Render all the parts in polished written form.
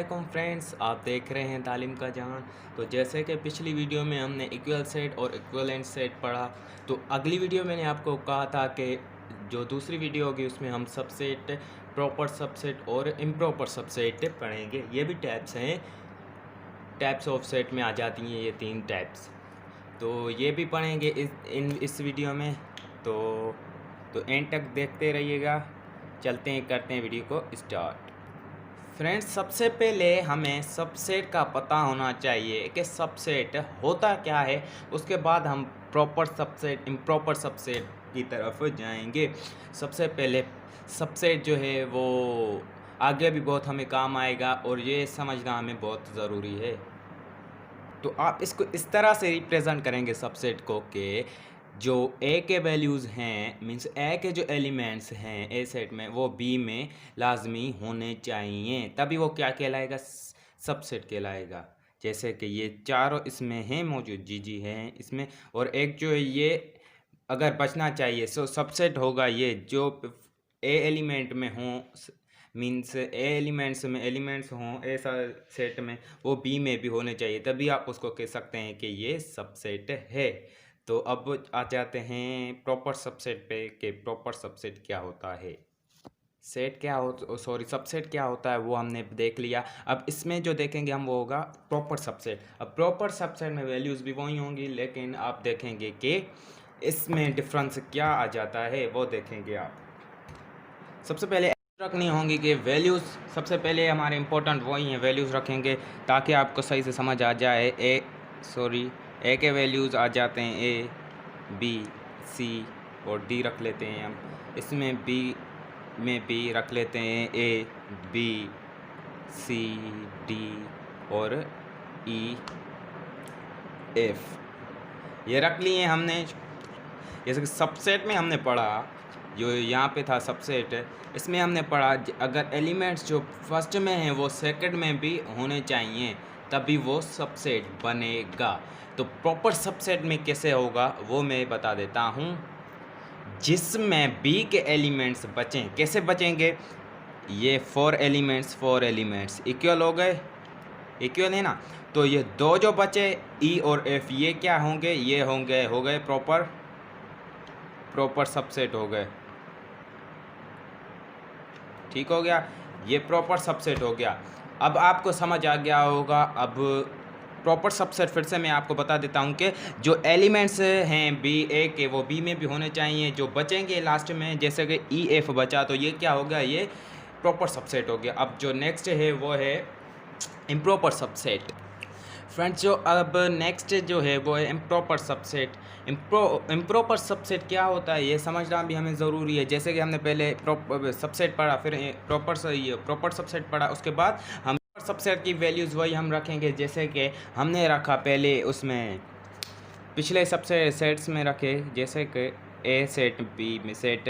अस्सलामुअलैकुम फ्रेंड्स, आप देख रहे हैं तालीम का जहान। तो जैसे कि पिछली वीडियो में हमने इक्वल सेट और इक्विवेलेंट सेट पढ़ा, तो अगली वीडियो मैंने आपको कहा था कि जो दूसरी वीडियो होगी उसमें हम सबसेट, प्रॉपर सबसेट और इम्प्रॉपर सबसेट पढ़ेंगे। ये भी टैप्स हैं, टैप्स ऑफ सेट में आ जाती हैं ये 3 टैप्स। तो ये भी पढ़ेंगे इस वीडियो में। तो एंड तक देखते रहिएगा। चलते हैं, करते हैं वीडियो को स्टार्ट। फ्रेंड्स, सबसे पहले हमें सबसेट का पता होना चाहिए कि सबसेट होता क्या है। उसके बाद हम प्रॉपर सबसेट, इम्प्रॉपर सबसेट की तरफ जाएंगे। सबसे पहले सबसेट जो है वो आगे भी बहुत हमें काम आएगा और ये समझना हमें बहुत ज़रूरी है। तो आप इसको इस तरह से रिप्रेजेंट करेंगे सबसेट को कि जो ए के वैल्यूज़ हैं, मींस ए के जो एलिमेंट्स हैं ए सेट में, वो बी में लाजमी होने चाहिए, तभी वो क्या कहलाएगा, सबसेट कहलाएगा। जैसे कि ये चारों इसमें हैं मौजूद, जी हैं इसमें, और एक जो है ये अगर बचना चाहिए सो सबसेट होगा ये जो ए एलिमेंट में हों, मीन्स ए एलिमेंट्स हों ऐसा सेट में, वो बी में भी होने चाहिए, तभी आप उसको कह सकते हैं कि ये सबसेट है। तो अब आ जाते हैं प्रॉपर सबसेट पे कि प्रॉपर सबसेट क्या होता है। सेट क्या हो सॉरी सबसेट क्या होता है वो हमने देख लिया। अब इसमें जो देखेंगे हम वो होगा प्रॉपर सबसेट। अब प्रॉपर सबसेट में वैल्यूज़ भी वही होंगी, लेकिन आप देखेंगे कि इसमें डिफरेंस क्या आ जाता है वो देखेंगे आप। सबसे पहले रखनी होंगी कि वैल्यूज़, सबसे पहले हमारे इंपॉर्टेंट वही हैं, वैल्यूज़ रखेंगे ताकि आपको सही से समझ आ जाए। ए के वैल्यूज़ आ जाते हैं ए, बी, सी और डी रख लेते हैं हम। इसमें बी में बी रख लेते हैं ए, बी, सी, डी और ई, एफ। ये रख लिए हमने। जैसे कि सबसेट में हमने पढ़ा, जो यहाँ पे था सबसेट, इसमें हमने पढ़ा अगर एलिमेंट्स जो फर्स्ट में हैं वो सेकंड में भी होने चाहिए तभी वो सबसेट बनेगा। तो प्रॉपर सबसेट में कैसे होगा वो मैं बता देता हूँ। जिसमें बी के एलिमेंट्स बचें, कैसे बचेंगे, ये 4 एलिमेंट्स इक्वल हो गए, इक्वल है ना। तो ये दो जो बचे ई और एफ, ये क्या होंगे, ये हो गए प्रॉपर सबसेट हो गए। ठीक हो गया, ये प्रॉपर सबसेट हो गया। अब आपको समझ आ गया होगा। अब प्रॉपर सबसेट फिर से मैं आपको बता देता हूँ कि जो एलिमेंट्स हैं बी ए के वो बी में भी होने चाहिए, जो बचेंगे लास्ट में जैसे कि ई एफ बचा तो ये क्या हो गया, ये प्रॉपर सबसेट हो गया। अब जो नेक्स्ट है वो है इम्प्रॉपर सबसेट। फ्रेंड्स, जो अब नेक्स्ट जो है वो है इम्प्रॉपर सबसेट। इम्प्रॉपर सबसेट क्या होता है ये समझना भी हमें ज़रूरी है। जैसे कि हमने पहले प्रॉपर सबसेट पढ़ा, फिर प्रॉपर सबसेट पढ़ा, उसके बाद हम सबसेट की वैल्यूज़ वही हम रखेंगे जैसे कि हमने रखा पहले उसमें पिछले सबसे सेट्स में रखे, जैसे कि ए सेट बी में सेट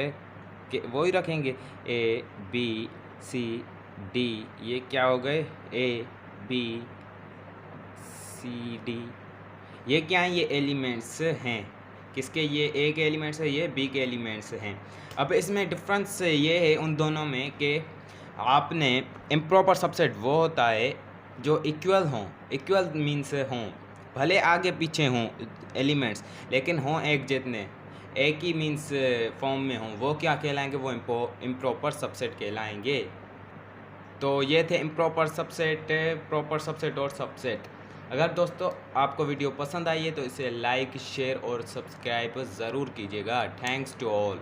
के वही रखेंगे ए, बी, सी, डी, ये क्या हो गए ए, बी, सी, डी, ये क्या हैं, ये एलिमेंट्स हैं किसके, ये ए के एलिमेंट्स है, ये बी के एलिमेंट्स हैं। अब इसमें डिफरेंस ये है उन दोनों में कि आपने इम्प्रॉपर सबसेट वो होता है जो इक्वल हों, इक्वल मीन्स हों, भले आगे पीछे हों एलिमेंट्स लेकिन हों एक जितने, एक ही मीन्स फॉर्म में हों, वो क्या कहलाएंगे, वो इम्प्रॉपर सबसेट कहलाएंगे। तो ये थे इम्प्रॉपर सबसेट, प्रॉपर सबसेट और सबसेट। अगर दोस्तों आपको वीडियो पसंद आई है तो इसे लाइक, शेयर और सब्सक्राइब ज़रूर कीजिएगा। Thanks to all.